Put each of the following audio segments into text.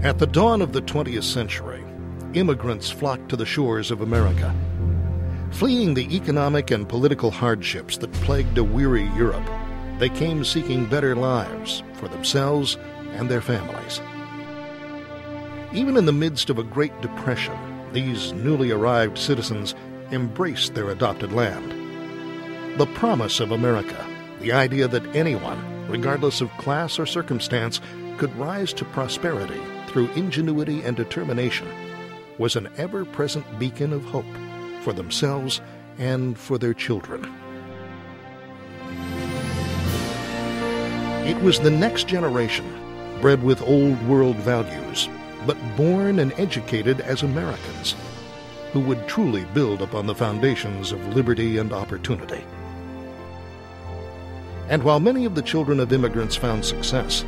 At the dawn of the 20th century, immigrants flocked to the shores of America. Fleeing the economic and political hardships that plagued a weary Europe, they came seeking better lives for themselves and their families. Even in the midst of a Great Depression, these newly arrived citizens embraced their adopted land. The promise of America, the idea that anyone, regardless of class or circumstance, could rise to prosperity through ingenuity and determination, was an ever-present beacon of hope for themselves and for their children. It was the next generation, bred with old-world values, but born and educated as Americans, who would truly build upon the foundations of liberty and opportunity. And while many of the children of immigrants found success,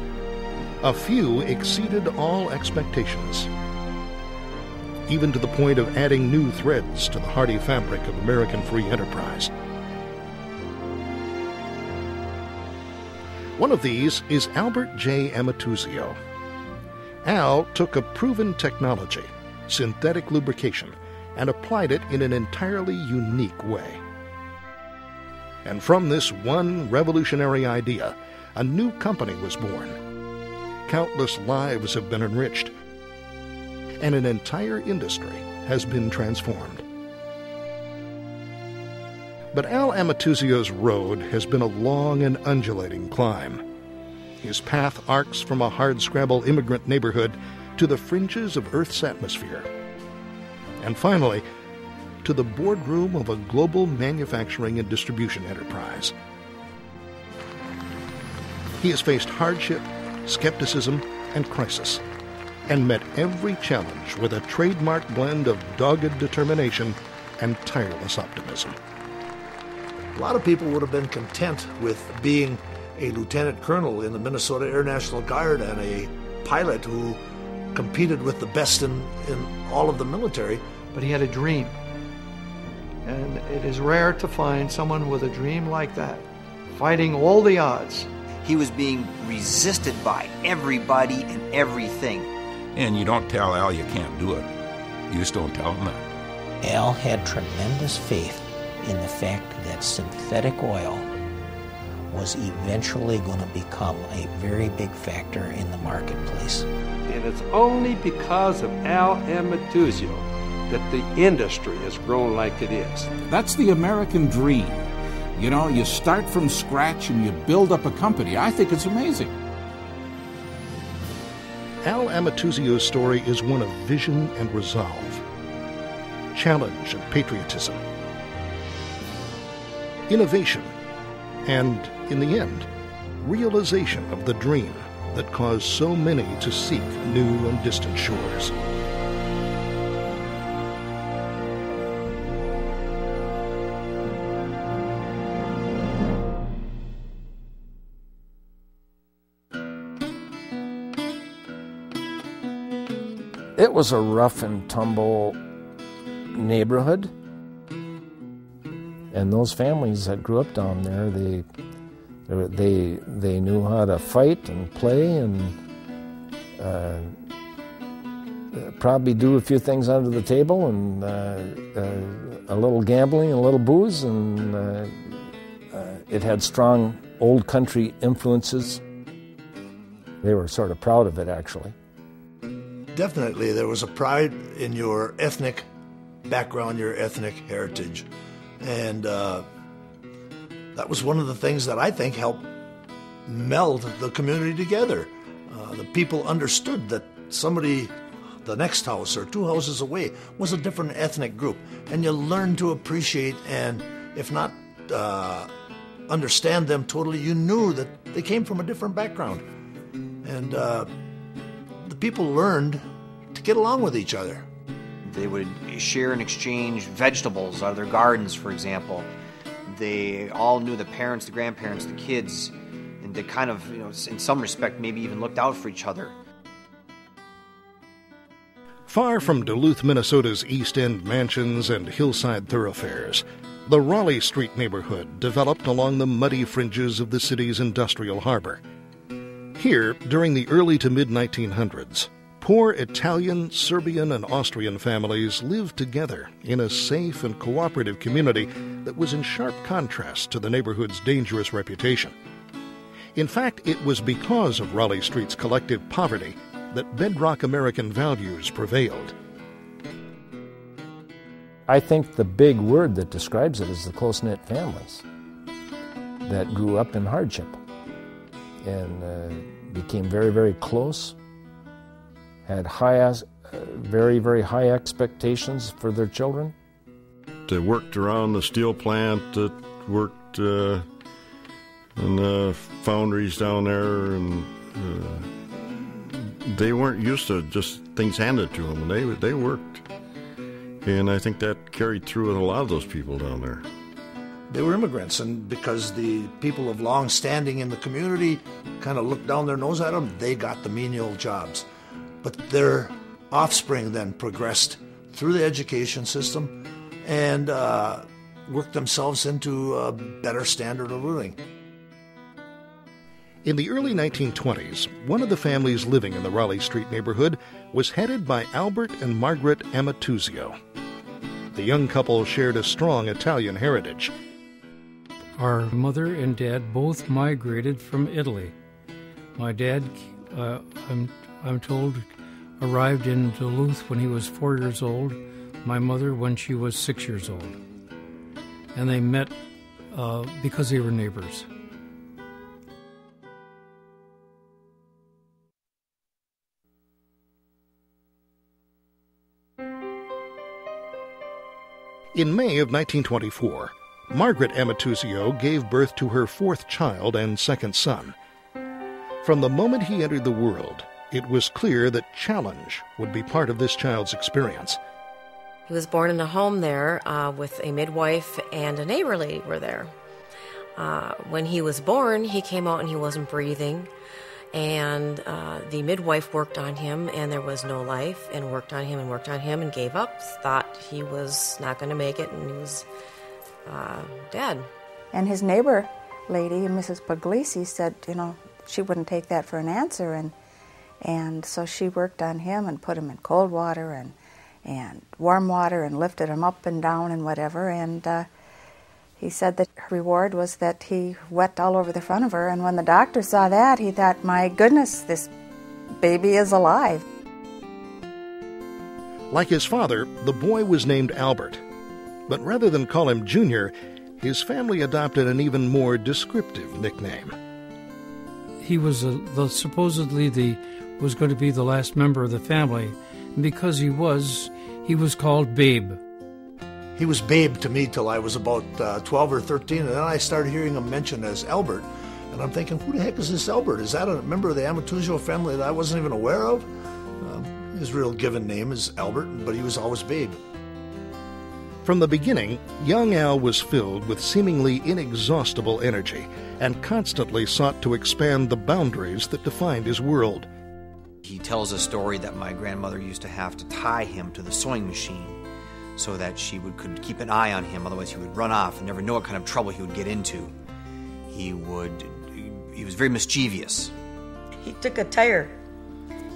a few exceeded all expectations, even to the point of adding new threads to the hardy fabric of American free enterprise. One of these is Albert J. Amatuzio. Al took a proven technology, synthetic lubrication, and applied it in an entirely unique way. And from this one revolutionary idea, a new company was born. Countless lives have been enriched, and an entire industry has been transformed. But Al Amatuzio's road has been a long and undulating climb. His path arcs from a hardscrabble immigrant neighborhood to the fringes of Earth's atmosphere, and finally, to the boardroom of a global manufacturing and distribution enterprise. He has faced hardship, skepticism, and crisis, and met every challenge with a trademark blend of dogged determination and tireless optimism. A lot of people would have been content with being a lieutenant colonel in the Minnesota Air National Guard and a pilot who competed with the best in all of the military. But he had a dream, and it is rare to find someone with a dream like that, fighting all the odds. He was being resisted by everybody and everything. And you don't tell Al you can't do it. You just don't tell him that. Al had tremendous faith in the fact that synthetic oil was eventually going to become a very big factor in the marketplace. And it's only because of Al Amatuzio that the industry has grown like it is. That's the American dream. You know, you start from scratch and you build up a company. I think it's amazing. Al Amatuzio's story is one of vision and resolve, challenge and patriotism, innovation, and, in the end, realization of the dream that caused so many to seek new and distant shores. It was a rough and tumble neighborhood, and those families that grew up down there, they knew how to fight and play and probably do a few things under the table and a little gambling, a little booze, and it had strong old country influences. They were sort of proud of it, actually. Definitely, there was a pride in your ethnic background, your ethnic heritage. And that was one of the things that I think helped meld the community together. The people understood that somebody, the next house or two houses away, was a different ethnic group. And you learned to appreciate and, if not understand them totally, you knew that they came from a different background. And the people learned to get along with each other. They would share and exchange vegetables out of their gardens, for example. They all knew the parents, the grandparents, the kids, and they kind of, in some respect, maybe even looked out for each other. Far from Duluth, Minnesota's East End mansions and hillside thoroughfares, the Raleigh Street neighborhood developed along the muddy fringes of the city's industrial harbor. Here, during the early to mid-1900s, Poor Italian, Serbian, and Austrian families lived together in a safe and cooperative community that was in sharp contrast to the neighborhood's dangerous reputation. In fact, it was because of Raleigh Street's collective poverty that bedrock American values prevailed. I think the big word that describes it is the close-knit families that grew up in hardship and became very, very close, had very, very high expectations for their children. They worked around the steel plant, that worked in the foundries down there, and they weren't used to just things handed to them. They worked, and I think that carried through with a lot of those people down there. They were immigrants, and because the people of long standing in the community kind of looked down their nose at them, they got the menial jobs. But their offspring then progressed through the education system and worked themselves into a better standard of living. In the early 1920s, one of the families living in the Raleigh Street neighborhood was headed by Albert and Margaret Amatuzio. The young couple shared a strong Italian heritage. Our mother and dad both migrated from Italy. My dad, I'm told, arrived in Duluth when he was 4 years old, my mother when she was 6 years old. And they met because they were neighbors. In May of 1924, Margaret Amatuzio gave birth to her fourth child and second son. From the moment he entered the world, it was clear that challenge would be part of this child's experience. He was born in a home there with a midwife and a neighbor lady were there. When he was born, he came out and he wasn't breathing. And the midwife worked on him and there was no life, and worked on him and gave up, thought he was not going to make it, and he was dead. And his neighbor lady, Mrs. Puglisi, said, she wouldn't take that for an answer, and so she worked on him and put him in cold water and warm water and lifted him up and down and whatever, and he said that her reward was that he wept all over the front of her, and when the doctor saw that, he thought, my goodness, this baby is alive. Like his father, the boy was named Albert. But rather than call him Junior, his family adopted an even more descriptive nickname. He was supposedly was going to be the last member of the family, and because he was called Babe. He was Babe to me till I was about 12 or 13, and then I started hearing him mentioned as Albert. And I'm thinking, who the heck is this Albert? Is that a member of the Amatuzio family that I wasn't even aware of? His real given name is Albert, but he was always Babe. From the beginning, young Al was filled with seemingly inexhaustible energy and constantly sought to expand the boundaries that defined his world. He tells a story that my grandmother used to have to tie him to the sewing machine so that she could keep an eye on him, otherwise he would run off and never know what kind of trouble he would get into. He was very mischievous. He took a tire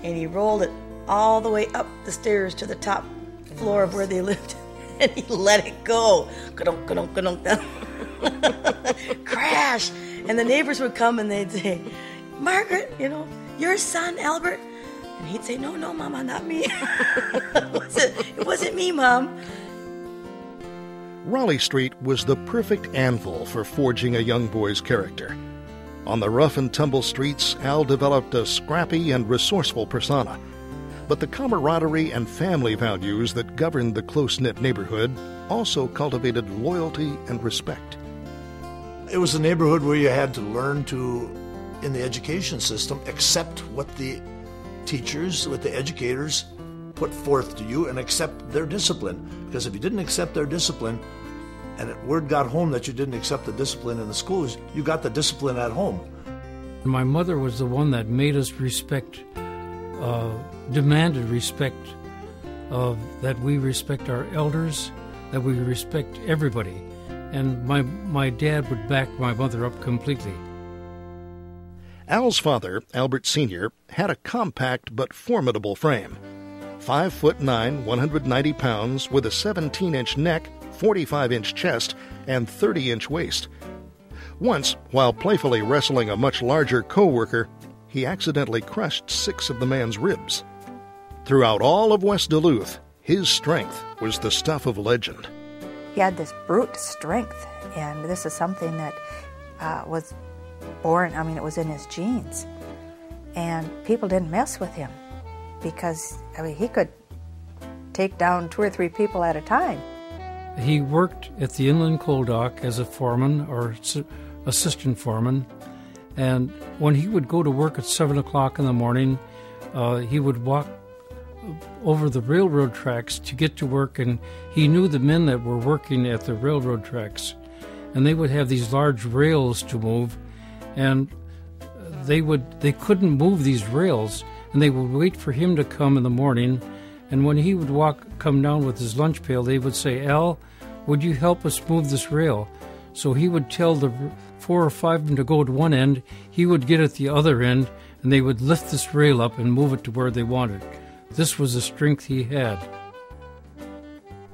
and he rolled it all the way up the stairs to the top floor of where they lived, and he let it go. Crash! And the neighbors would come and they'd say, Margaret, your son, Albert. And he'd say, no, Mama, not me. It wasn't me, Mom. Raleigh Street was the perfect anvil for forging a young boy's character. On the rough and tumble streets, Al developed a scrappy and resourceful persona. But the camaraderie and family values that governed the close-knit neighborhood also cultivated loyalty and respect. It was a neighborhood where you had to learn to, in the education system, accept what the teachers, what the educators put forth to you and accept their discipline. Because if you didn't accept their discipline, and word got home that you didn't accept the discipline in the schools, you got the discipline at home. My mother was the one that made us demanded respect, that we respect our elders, that we respect everybody. And my dad would back my mother up completely. Al's father, Albert Sr., had a compact but formidable frame. 5'9", 190 pounds, with a 17-inch neck, 45-inch chest, and 30-inch waist. Once, while playfully wrestling a much larger co-worker, he accidentally crushed 6 of the man's ribs. Throughout all of West Duluth, his strength was the stuff of legend. He had this brute strength, and this is something that was born, it was in his genes. And people didn't mess with him because, he could take down 2 or 3 people at a time. He worked at the inland coal dock as a foreman or assistant foreman, and when he would go to work at 7 o'clock in the morning, he would walk over the railroad tracks to get to work, and he knew the men that were working at the railroad tracks, and they would have these large rails to move, and they couldn't move these rails, and they would wait for him to come in the morning. And when he would come down with his lunch pail, they would say, "Al, would you help us move this rail?" So he would tell the 4 or 5 of them to go to one end, he would get at the other end, and they would lift this rail up and move it to where they wanted. This was the strength he had.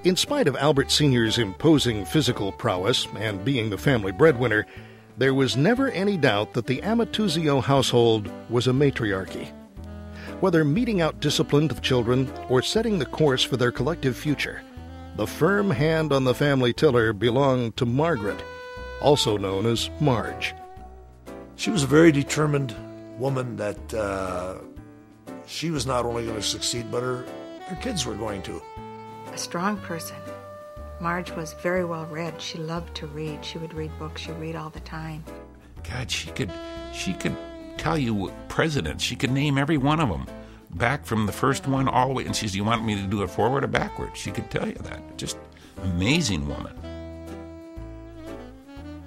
In spite of Albert Sr.'s imposing physical prowess and being the family breadwinner, there was never any doubt that the Amatuzio household was a matriarchy. Whether meting out discipline to the children or setting the course for their collective future, the firm hand on the family tiller belonged to Margaret, also known as Marge. She was a very determined woman that she was not only going to succeed, but her kids were going to. A strong person. Marge was very well read. She loved to read. She would read books. She'd read all the time. God, she could tell you presidents. She could name every one of them, back from the first one all the way. And she says, "You want me to do it forward or backward?" She could tell you that. Just amazing woman.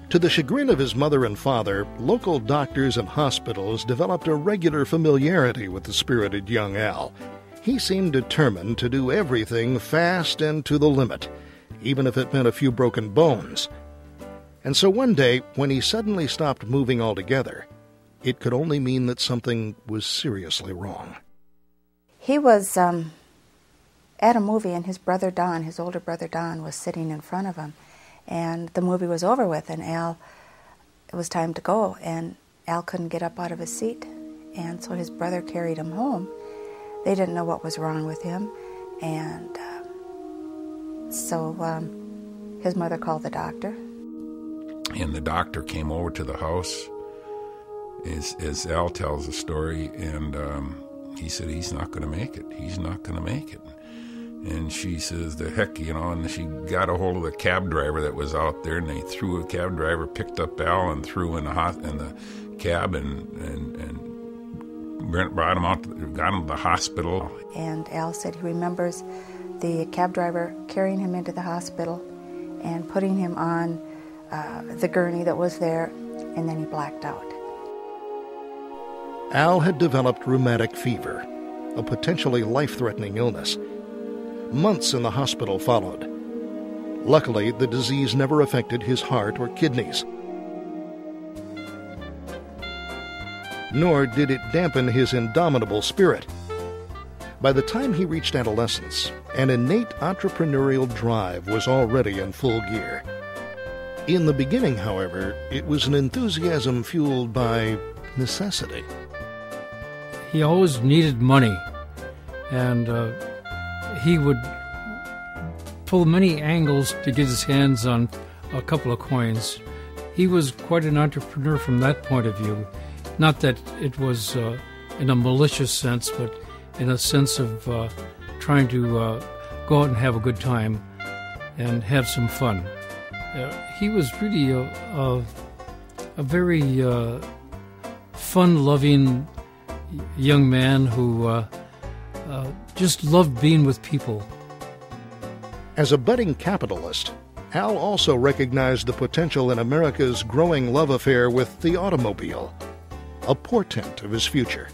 To the chagrin of his mother and father, local doctors and hospitals developed a regular familiarity with the spirited young Al. He seemed determined to do everything fast and to the limit, even if it meant a few broken bones. And so one day, when he suddenly stopped moving altogether, it could only mean that something was seriously wrong. He was at a movie, and his brother Don, his older brother Don, was sitting in front of him. And the movie was over with, and it was time to go, and Al couldn't get up out of his seat. And so his brother carried him home. They didn't know what was wrong with him, and so his mother called the doctor. And the doctor came over to the house, as Al tells the story, and he said, "He's not going to make it. He's not going to make it." And she says, "The heck, and she got a hold of the cab driver that was out there, and they threw a cab driver, picked up Al and threw in the cab and brought him out, got him to the hospital." And Al said he remembers the cab driver carrying him into the hospital and putting him on the gurney that was there, and then he blacked out. Al had developed rheumatic fever, a potentially life-threatening illness. Months in the hospital followed. Luckily, the disease never affected his heart or kidneys. Nor did it dampen his indomitable spirit. By the time he reached adolescence, an innate entrepreneurial drive was already in full gear. In the beginning, however, it was an enthusiasm fueled by necessity. He always needed money, and he would pull many angles to get his hands on a couple of coins. He was quite an entrepreneur from that point of view. Not that it was in a malicious sense, but in a sense of trying to go out and have a good time and have some fun. He was really a very fun-loving young man who just loved being with people. As a budding capitalist, Al also recognized the potential in America's growing love affair with the automobile, a portent of his future.